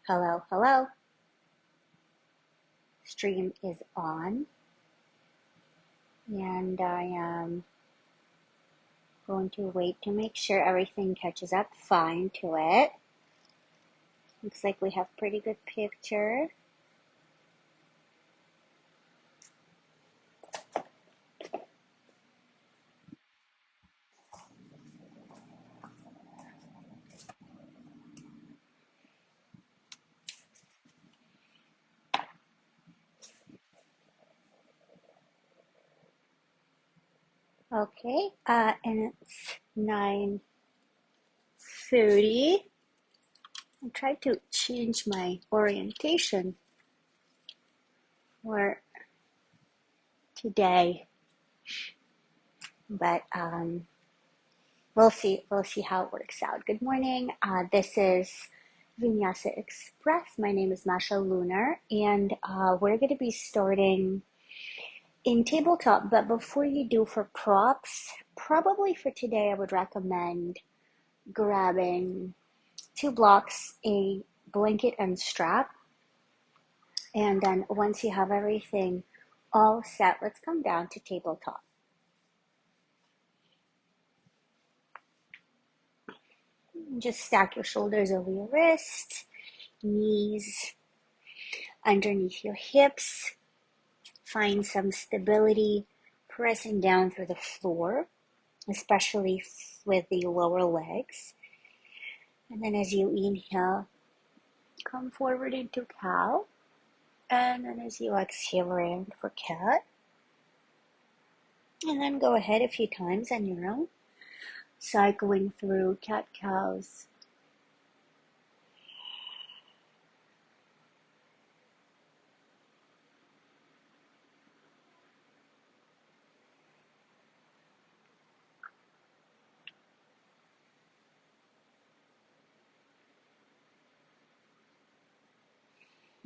Hello, hello. Stream is on, and I am going to wait to make sure everything catches up fine to it. Looks like we have pretty good picture. Okay, and it's 9:30. I tried to change my orientation for today, but we'll see how it works out. Good morning. This is Vinyasa Express. My name is Masha Lunar, and we're going to be starting in tabletop. But before you do for props, probably for today, I would recommend grabbing 2 blocks, a blanket and strap, and then once you have everything all set, let's come down to tabletop. Just stack your shoulders over your wrists, knees underneath your hips. Find some stability, pressing down through the floor, especially with the lower legs. And then as you inhale, come forward into cow. And then as you exhale, round for cat. And then go ahead a few times on your own, cycling through cat cows.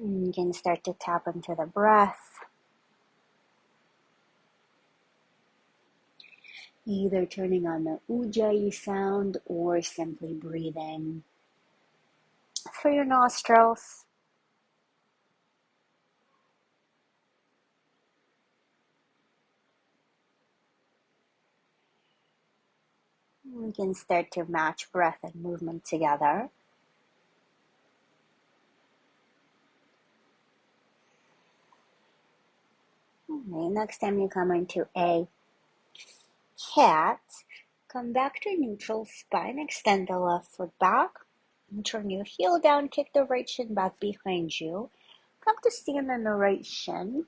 And you can start to tap into the breath, either turning on the ujjayi sound or simply breathing through your nostrils. We can start to match breath and movement together. Okay, next time you come into a cat, come back to neutral spine, extend the left foot back, and turn your heel down, kick the right shin back behind you. Come to stand on the right shin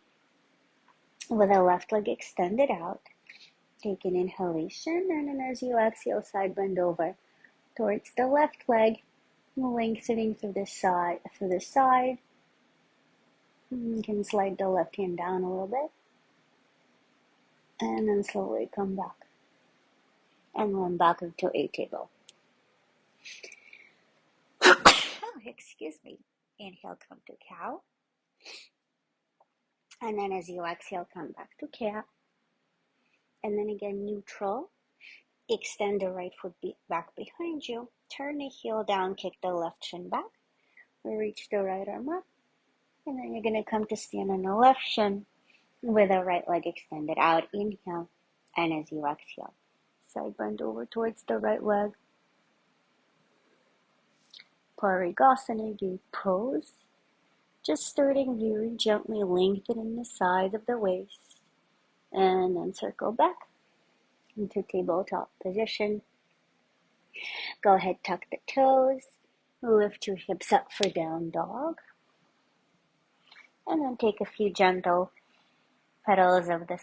with the left leg extended out. Take an inhalation, and then as you exhale, side bend over towards the left leg, lengthening through the side. You can slide the left hand down a little bit, and then slowly come back and run back into a table. Oh, excuse me. Inhale, come to cow. And then as you exhale, come back to cat. And then again, neutral. Extend the right foot back behind you. Turn the heel down, kick the left shin back. Reach the right arm up. And then you're going to come to stand on the left shin with the right leg extended out. Inhale. And as you exhale, side bend over towards the right leg. Parigasana gate pose. Just starting very gently, lengthening the sides of the waist. And then circle back into tabletop position. Go ahead, tuck the toes. Lift your hips up for down dog. And then take a few gentle pedals of the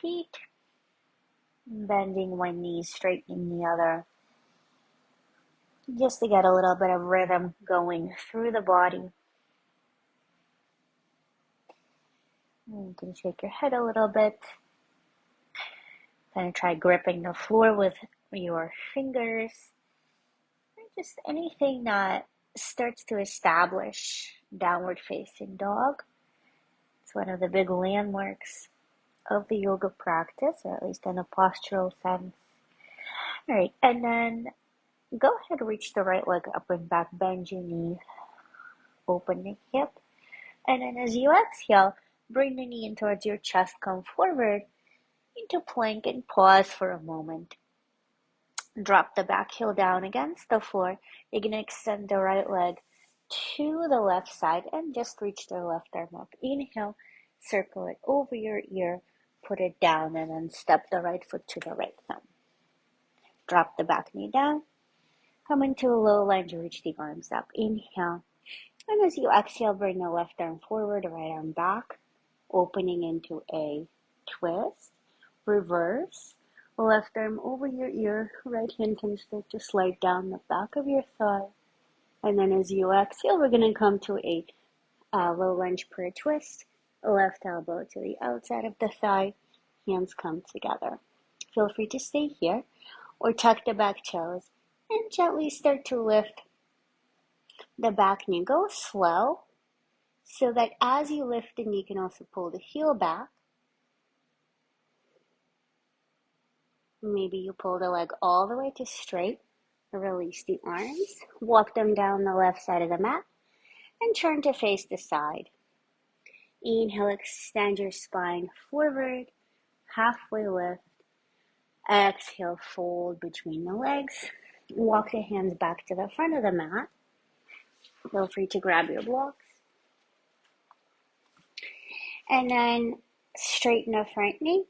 feet. Bending one knee, straightening the other. Just to get a little bit of rhythm going through the body. You can shake your head a little bit. Kind of try gripping the floor with your fingers. Just anything that starts to establish downward facing dog. It's one of the big landmarks of the yoga practice, or at least in a postural sense. All right, and then go ahead, reach the right leg up and back, bend your knee. open the hip, and then as you exhale, bring the knee in towards your chest, come forward into plank and pause for a moment. Drop the back heel down against the floor. You're going to extend the right leg to the left side and just reach the left arm up. Inhale, circle it over your ear, put it down, and then step the right foot to the right thumb. Drop the back knee down. Come into a low lunge, reach the arms up. Inhale. And as you exhale, bring the left arm forward, right arm back, opening into a twist. Reverse. Left arm over your ear, right hand can start to slide down the back of your thigh. And then as you exhale, we're going to come to a low lunge prayer twist. Left elbow to the outside of the thigh, hands come together. Feel free to stay here or tuck the back toes and gently start to lift the back knee. Go slow so that as you lift the knee, you can also pull the heel back. Maybe you pull the leg all the way to straight. Release the arms, walk them down the left side of the mat, and turn to face the side. Inhale, extend your spine forward, halfway lift. Exhale, fold between the legs. Walk the hands back to the front of the mat. Feel free to grab your blocks. And then straighten the front knee.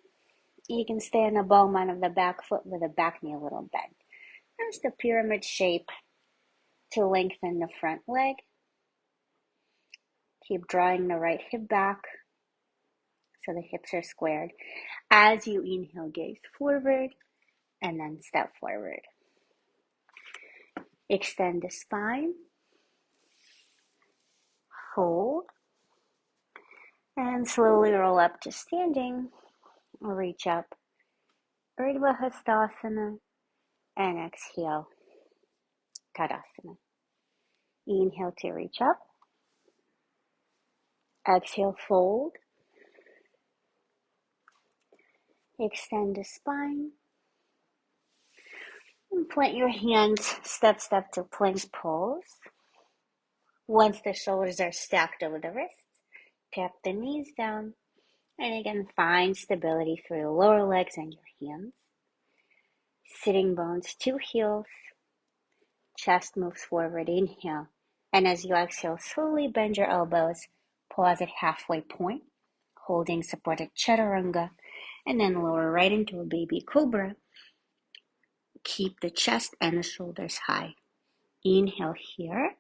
You can stay on the ball line of the back foot with the back knee a little bent. There's the pyramid shape to lengthen the front leg. Keep drawing the right hip back so the hips are squared. As you inhale, gaze forward and then step forward. Extend the spine. Fold. And slowly roll up to standing. Reach up. Urdhva Hastasana. And exhale. Tadasana. Inhale to reach up. Exhale, fold. Extend the spine. And plant your hands step to plank pose. Once the shoulders are stacked over the wrists, tap the knees down. And again, find stability through the lower legs and your hands. Sitting bones to heels. Chest moves forward, inhale. And as you exhale, slowly bend your elbows. Pause at halfway point, holding supported chaturanga. And then lower right into a baby cobra. Keep the chest and the shoulders high. Inhale here.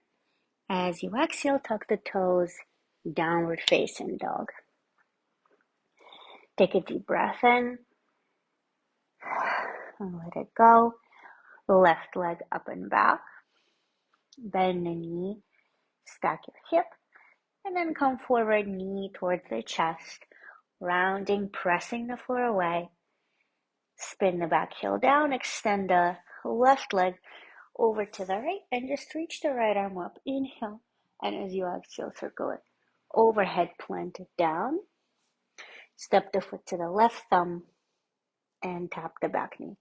As you exhale, tuck the toes, downward facing dog. Take a deep breath in. And let it go. Left leg up and back. Bend the knee. Stack your hip. And then come forward, knee towards the chest. Rounding, pressing the floor away. Spin the back heel down. Extend the left leg over to the right. And just reach the right arm up. Inhale. And as you exhale, circle it. Overhead, plant it down. Step the foot to the left thumb. And tap the back knee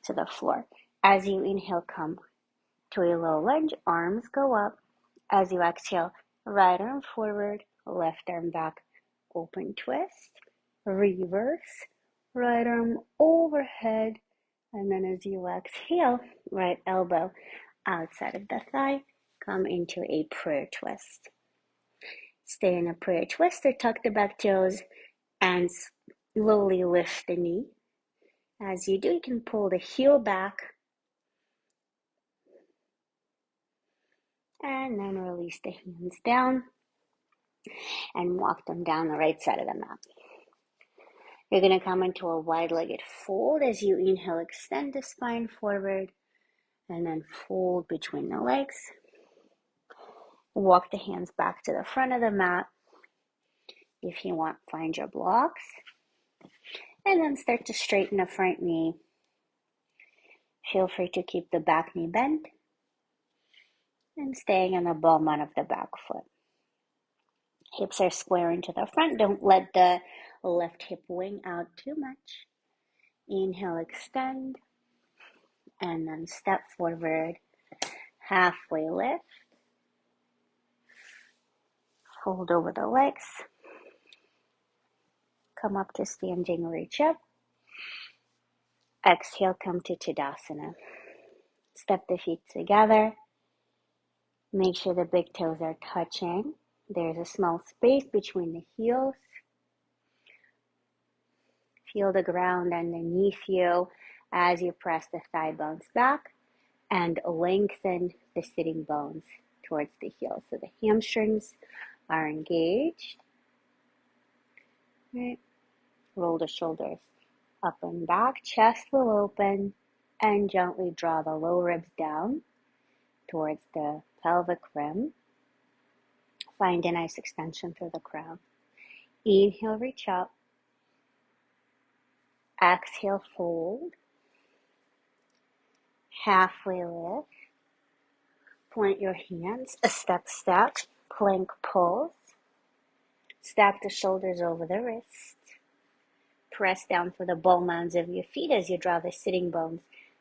to the floor. As you inhale, come to a low lunge, arms go up. As you exhale, right arm forward, left arm back, open twist, reverse, right arm overhead, and then as you exhale, right elbow outside of the thigh, come into a prayer twist. Stay in a prayer twist or tuck the back toes and slowly lift the knee. As you do, you can pull the heel back and then release the hands down and walk them down the right side of the mat. You're going to come into a wide-legged fold. As you inhale, extend the spine forward and then fold between the legs. Walk the hands back to the front of the mat. If you want, find your blocks. And then start to straighten the front knee. Feel free to keep the back knee bent and staying on the ball line of the back foot. Hips are squaring to the front. Don't let the left hip wing out too much. Inhale, extend, and then step forward, halfway lift. Fold over the legs. Come up to standing, reach up. Exhale, come to Tadasana. Step the feet together. Make sure the big toes are touching. There's a small space between the heels. Feel the ground underneath you as you press the thigh bones back and lengthen the sitting bones towards the heels. So the hamstrings are engaged. Right. Roll the shoulders up and back. Chest will open and gently draw the low ribs down towards the pelvic rim. Find a nice extension through the crown. Inhale, reach up. Exhale, fold. Halfway lift. Point your hands, a step, plank pose. Stack the shoulders over the wrist. Press down for the ball mounds of your feet as you draw the sitting bones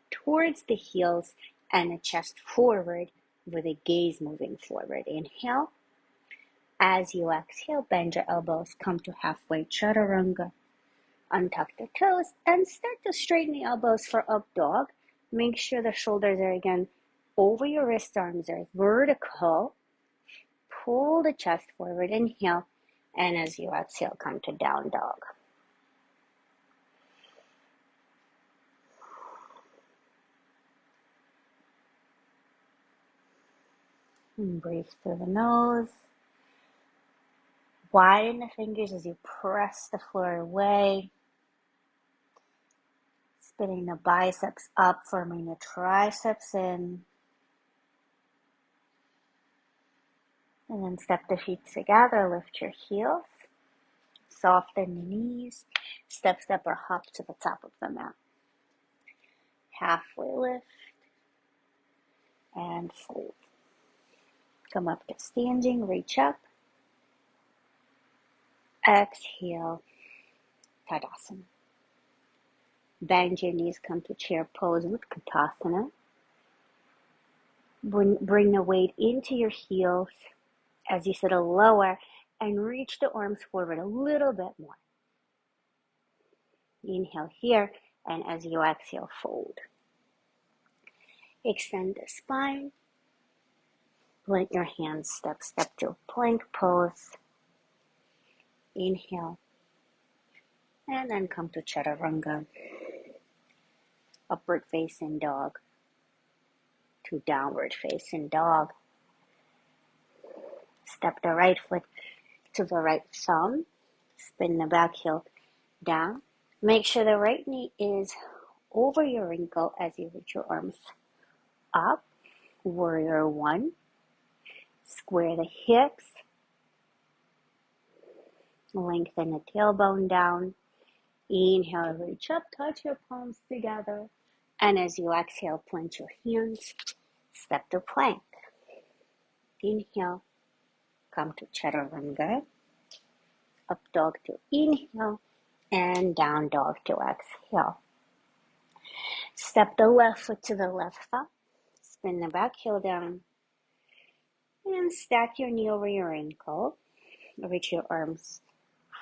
towards the heels and the chest forward with the gaze moving forward. Inhale. As you exhale, bend your elbows, come to halfway chaturanga. Untuck the toes and start to straighten the elbows for up dog. Make sure the shoulders are again over your wrists, arms are vertical. Pull the chest forward, inhale, and as you exhale, come to down dog. And breathe through the nose. Widen the fingers as you press the floor away. Spinning the biceps up, forming the triceps in. And then step the feet together, lift your heels. Soften the knees. Step or hop to the top of the mat. Halfway lift. And fold. Come up to standing, reach up. Exhale, Tadasana. Bend your knees, come to chair pose with Katasana. Bring the weight into your heels as you settle lower and reach the arms forward a little bit more. Inhale here, and as you exhale, fold. Extend the spine. Let your hands step to plank pose. Inhale, and then come to chaturanga. Upward facing dog to downward facing dog. Step the right foot to the right thumb. Spin the back heel down. Make sure the right knee is over your ankle as you reach your arms up. Warrior one. Square the hips. Lengthen the tailbone down. Inhale, reach up, touch your palms together. And as you exhale, plant your hands. Step to plank. Inhale, come to chaturanga. Up dog to inhale, and down dog to exhale. Step the left foot to the left thumb. Spin the back heel down. And stack your knee over your ankle. Reach your arms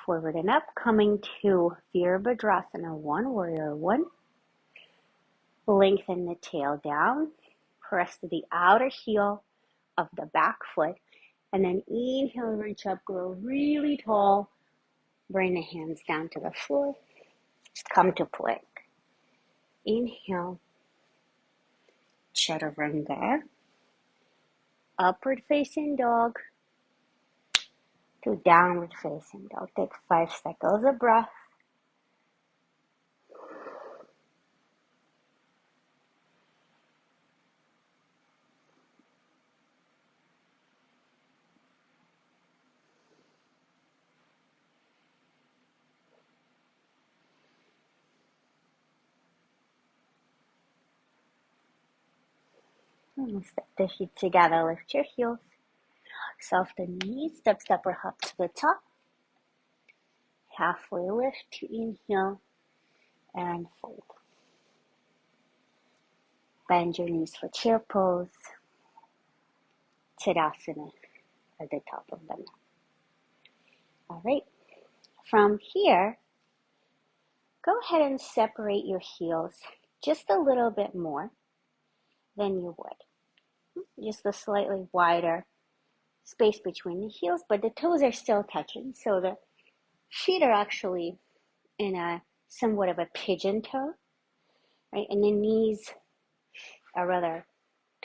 forward and up, coming to Virabhadrasana 1, warrior 1. Lengthen the tail down. Press to the outer heel of the back foot. And then inhale, reach up, grow really tall. Bring the hands down to the floor. Come to plank. Inhale. Chaturanga. Upward facing dog to downward facing dog. Take 5 cycles of breath. And step the feet together, lift your heels. Soften knees, step or hop to the top. Halfway lift to inhale and fold. Bend your knees for chair pose. Tadasana at the top of the mat. All right. From here, go ahead and separate your heels just a little bit more than you would. Just a slightly wider space between the heels, but the toes are still touching. So the feet are actually in a somewhat of a pigeon toe, right? And the knees are rather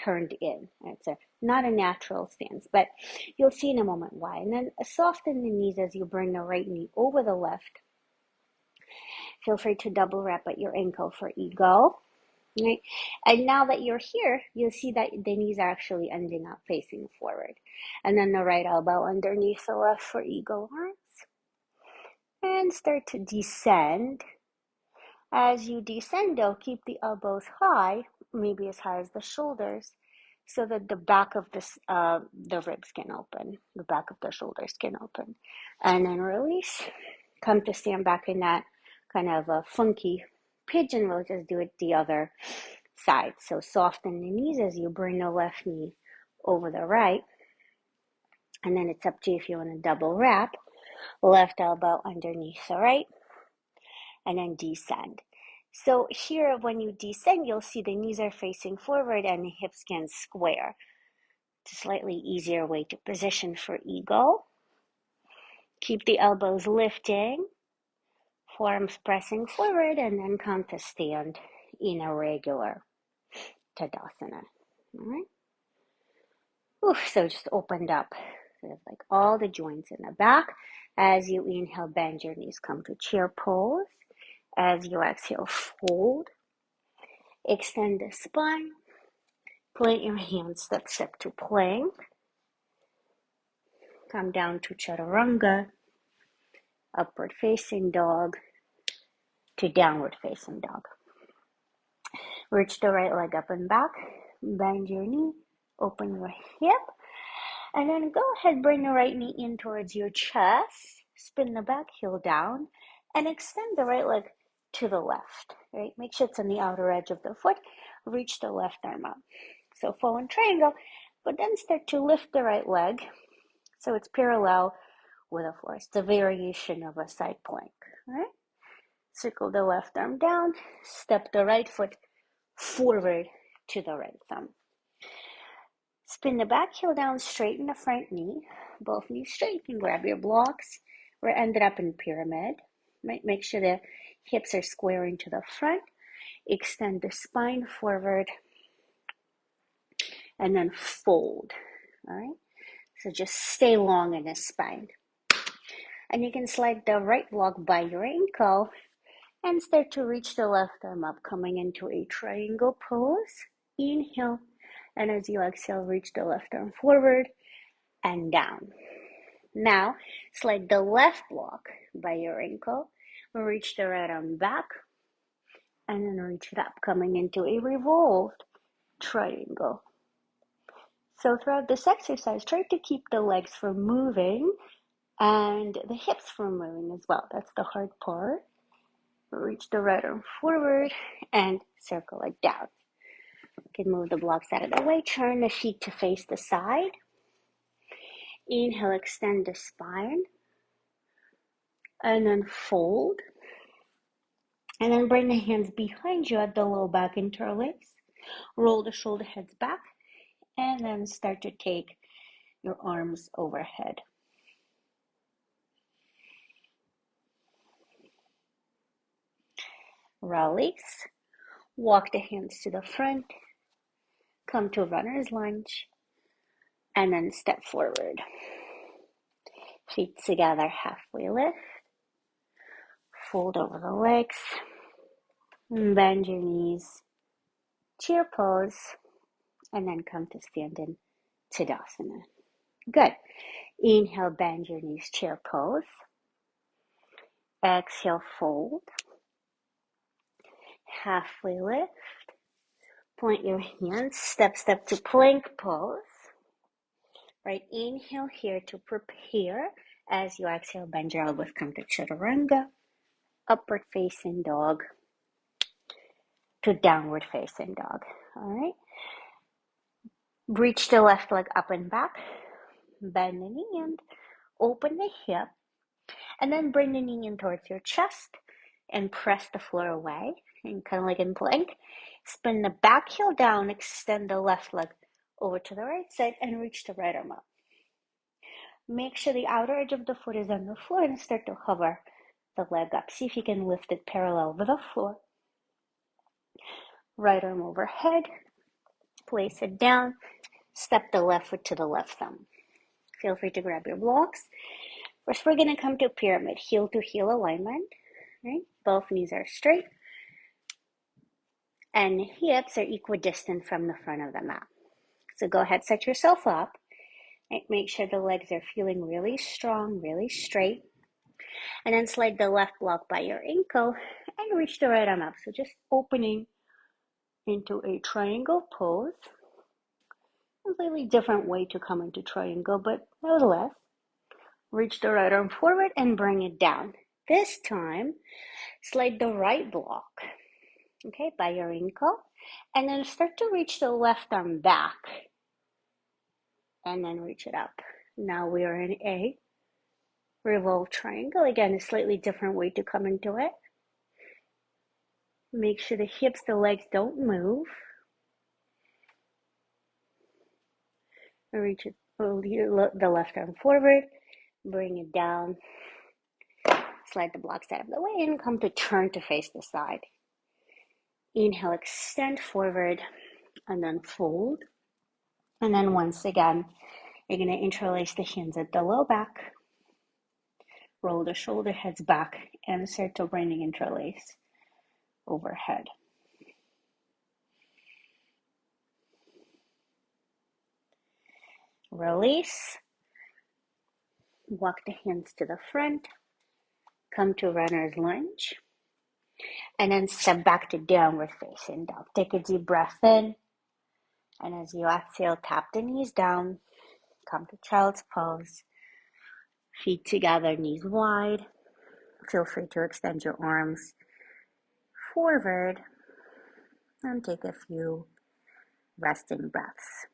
turned in. It's not a natural stance, but you'll see in a moment why. And then soften the knees as you bring the right knee over the left. Feel free to double wrap at your ankle for eagle. Right? And now that you're here, you'll see that the knees are actually ending up facing forward. And then the right elbow underneath the left for eagle arms. And start to descend. As you descend, though, keep the elbows high, maybe as high as the shoulders, so that the back of the ribs can open, the back of the shoulders can open. And then release. Come to stand back in that kind of a funky pigeon. We'll just do it the other side. So soften the knees as you bring the left knee over the right. And then it's up to you if you want to double wrap. Left elbow underneath the right. And then descend. So here, when you descend, you'll see the knees are facing forward and the hips can square. It's a slightly easier way to position for eagle. Keep the elbows lifting, forearms pressing forward, and then come to stand in a regular Tadasana. All right. Oof, so just opened up sort of like all the joints in the back. As you inhale, bend your knees, come to chair pose. As you exhale, fold. Extend the spine. Plant your hands, step to plank. Come down to chaturanga. Upward facing dog to downward facing dog. Reach the right leg up and back. Bend your knee. Open your hip. And then go ahead, bring the right knee in towards your chest. Spin the back heel down. And extend the right leg to the left. Right? Make sure it's on the outer edge of the foot. Reach the left arm up. So fallen triangle. But then start to lift the right leg so it's parallel with the floor. It's a variation of a side plank. All right? Circle the left arm down. Step the right foot forward to the right thumb. Spin the back heel down, straighten the front knee. Both knees straight. You can grab your blocks. We're ended up in pyramid. Right? Make sure the hips are squaring to the front. Extend the spine forward. And then fold. All right? So just stay long in the spine. And you can slide the right block by your ankle and start to reach the left arm up, coming into a triangle pose. Inhale. And as you exhale, reach the left arm forward and down. Now, slide the left block by your ankle. Reach the right arm back. And then reach it up, coming into a revolved triangle. So throughout this exercise, try to keep the legs from moving and the hips from moving as well. That's the hard part. Reach the right arm forward and circle it down. You can move the blocks out of the way. Turn the feet to face the side. Inhale, extend the spine. And then fold. And then bring the hands behind you at the low back, interlace. Roll the shoulder heads back. And then start to take your arms overhead. Release. Walk the hands to the front. Come to runner's lunge. And then step forward. Feet together, halfway lift. Fold over the legs. Bend your knees. Chair pose. And then come to stand in Tadasana. Good. Inhale, bend your knees, chair pose. Exhale, fold. Halfway lift. Point your hands, step to plank pose. Right, inhale here to prepare. As you exhale, bend your elbows, come to chaturanga. Upward facing dog to downward facing dog. All right. Reach the left leg up and back. Bend the knee and open the hip. And then bring the knee in towards your chest and press the floor away. And kind of like in plank. Spin the back heel down, extend the left leg over to the right side, and reach the right arm up. Make sure the outer edge of the foot is on the floor and start to hover the leg up. See if you can lift it parallel with the floor. Right arm overhead. Place it down. Step the left foot to the left thumb. Feel free to grab your blocks. First, we're going to come to pyramid, heel to heel alignment. Right? Both knees are straight. And hips are equidistant from the front of the mat. So go ahead, set yourself up. Right? Make sure the legs are feeling really strong, really straight. And then slide the left block by your ankle and reach the right arm up. So just opening into a triangle pose. A slightly different way to come into triangle, but nevertheless, reach the right arm forward and bring it down. This time, slide the right block, okay, by your ankle, and then start to reach the left arm back, and then reach it up. Now we are in a revolve triangle. Again, a slightly different way to come into it. Make sure the hips, the legs don't move. Reach it, the left arm forward, bring it down, slide the blocks out of the way, and come to turn to face the side. Inhale, extend forward, and then fold. And then once again, you're going to interlace the hands at the low back, roll the shoulder heads back, and start to bring the interlace overhead. Release. Walk the hands to the front. Come to runner's lunge. And then step back to downward facing dog. Take a deep breath in. And as you exhale, tap the knees down. Come to child's pose. Feet together, knees wide. Feel free to extend your arms forward. And take a few resting breaths.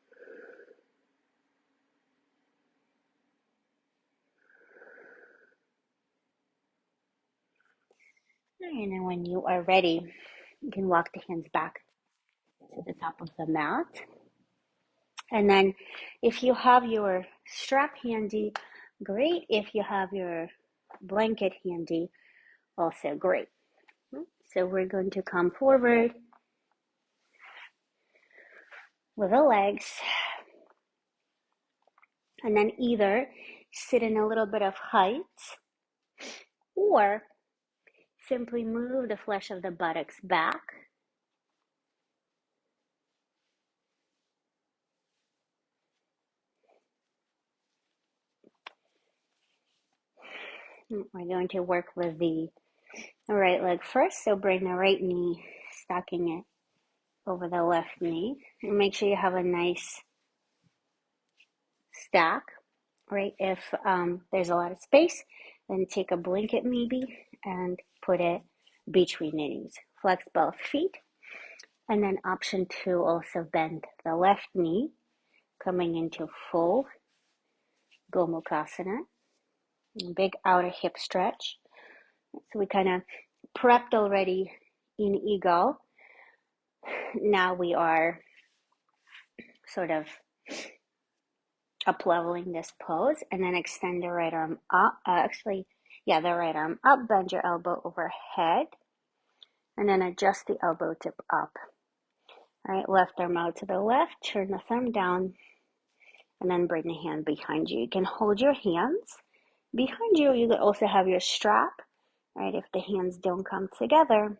And then when you are ready, you can walk the hands back to the top of the mat. And then if you have your strap handy, great. If you have your blanket handy, also great. So we're going to come forward with the legs. And then either sit in a little bit of height or simply move the flesh of the buttocks back. We're going to work with the right leg first. So bring the right knee, stacking it over the left knee. And make sure you have a nice stack, right? If there's a lot of space, then take a blanket maybe and put it between the knees. Flex both feet. And then option 2, also bend the left knee, coming into full Gomukhasana. Big outer hip stretch. So we kind of prepped already in eagle. Now we are sort of up leveling this pose, and then extend the right arm up. The right arm up, bend your elbow overhead, and then adjust the elbow tip up. All right, left arm out to the left, turn the thumb down, and then bring the hand behind you. You can hold your hands behind you. You could also have your strap, right? If the hands don't come together,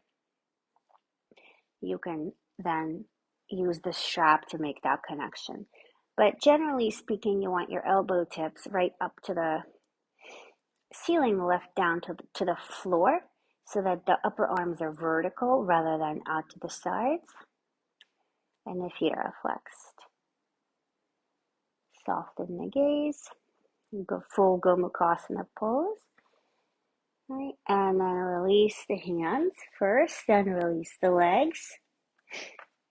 you can then use the strap to make that connection. But generally speaking, you want your elbow tips right up to the ceiling, left down to the floor, so that the upper arms are vertical rather than out to the sides. And the feet are flexed. Soften the gaze. Go full Gomukhasana pose. Right, and then release the hands first, then release the legs.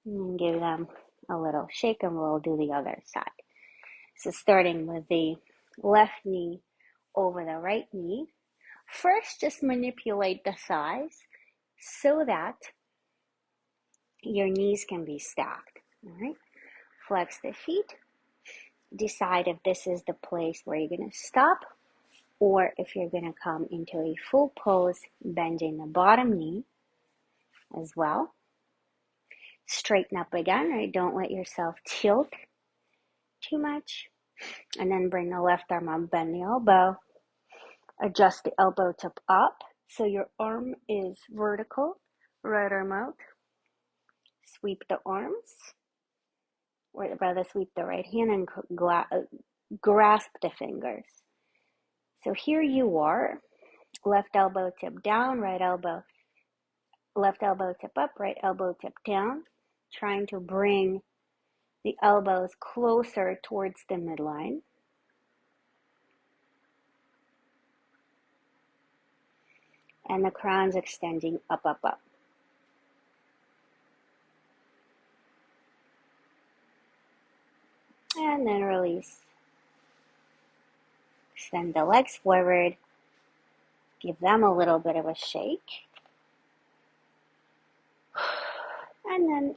And give them a little shake, and we'll do the other side. So starting with the left knee over the right knee, First, just manipulate the thighs so that your knees can be stacked. All right. Flex the feet. Decide if this is the place where you're going to stop or if you're going to come into a full pose, bending the bottom knee as well. Straighten up again, right? Don't let yourself tilt too much. And then bring the left arm up, bend the elbow. Adjust the elbow tip up so your arm is vertical. Right arm out. Sweep the arms. Or rather, sweep the right hand and grasp the fingers. So here you are. Left elbow tip down, right elbow. Left elbow tip up, right elbow tip down. Trying to bring the elbows closer towards the midline. And the crown's extending up, up, up. And then release. Extend the legs forward. Give them a little bit of a shake. And then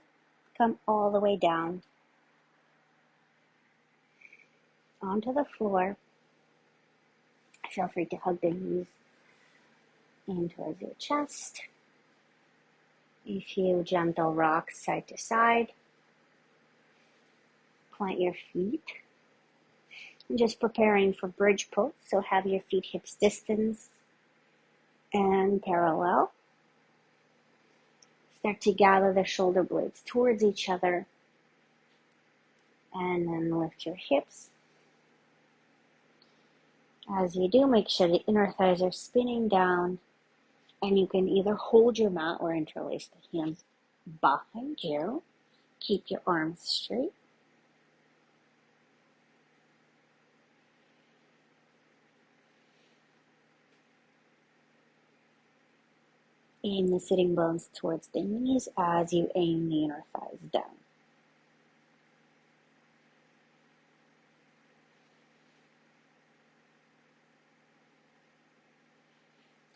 come all the way down onto the floor. Feel free to hug the knees in towards your chest. A few gentle rocks side to side. Plant your feet. I'm just preparing for bridge pose, so have your feet hips distance and parallel. Start to gather the shoulder blades towards each other. And then lift your hips. As you do, make sure the inner thighs are spinning down. And you can either hold your mat or interlace the hands behind you. Keep your arms straight. Aim the sitting bones towards the knees as you aim the inner thighs down.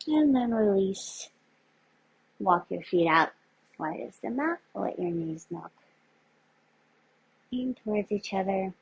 And then release. Walk your feet out as wide as the mat. Let your knees knock in towards each other.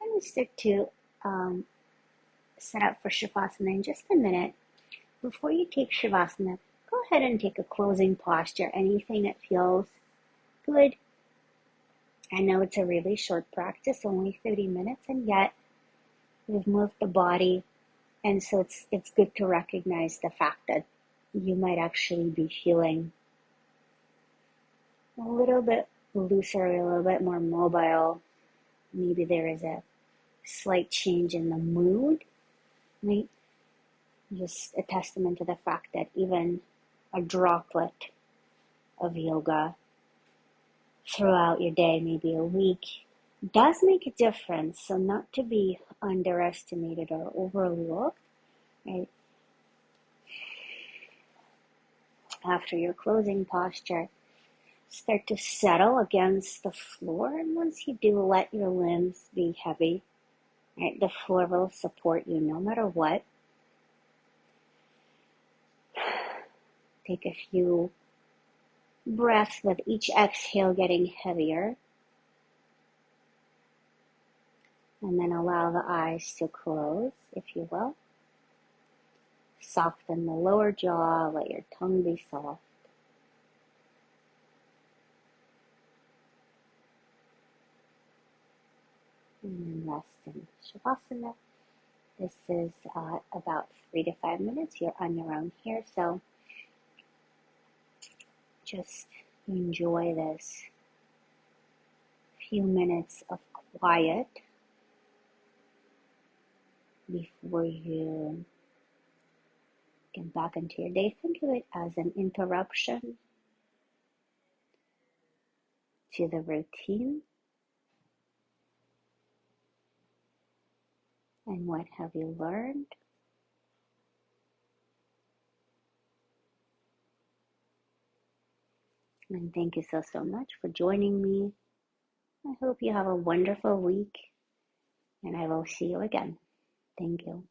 I'm going to stick to set up for Shavasana in just a minute. Before you take Shavasana, go ahead and take a closing posture, anything that feels good. I know it's a really short practice, only 30 minutes, and yet we've moved the body, and so it's good to recognize the fact that you might actually be feeling a little bit looser, a little bit more mobile. Maybe there is a slight change in the mood, right? Just a testament to the fact that even a droplet of yoga throughout your day, maybe a week, does make a difference. So not to be underestimated or overlooked, right? After your closing posture, start to settle against the floor. And once you do, let your limbs be heavy, right? The floor will support you no matter what. Take a few breaths with each exhale getting heavier. And then allow the eyes to close, if you will. Soften the lower jaw, let your tongue be soft. And then rest in Shavasana. This is about 3 to 5 minutes. You're on your own here, so just enjoy this few minutes of quiet before you Get back into your day. Think of it as an interruption to the routine. And what have you learned? And thank you so much for joining me. I hope you have a wonderful week, and I will see you again. Thank you.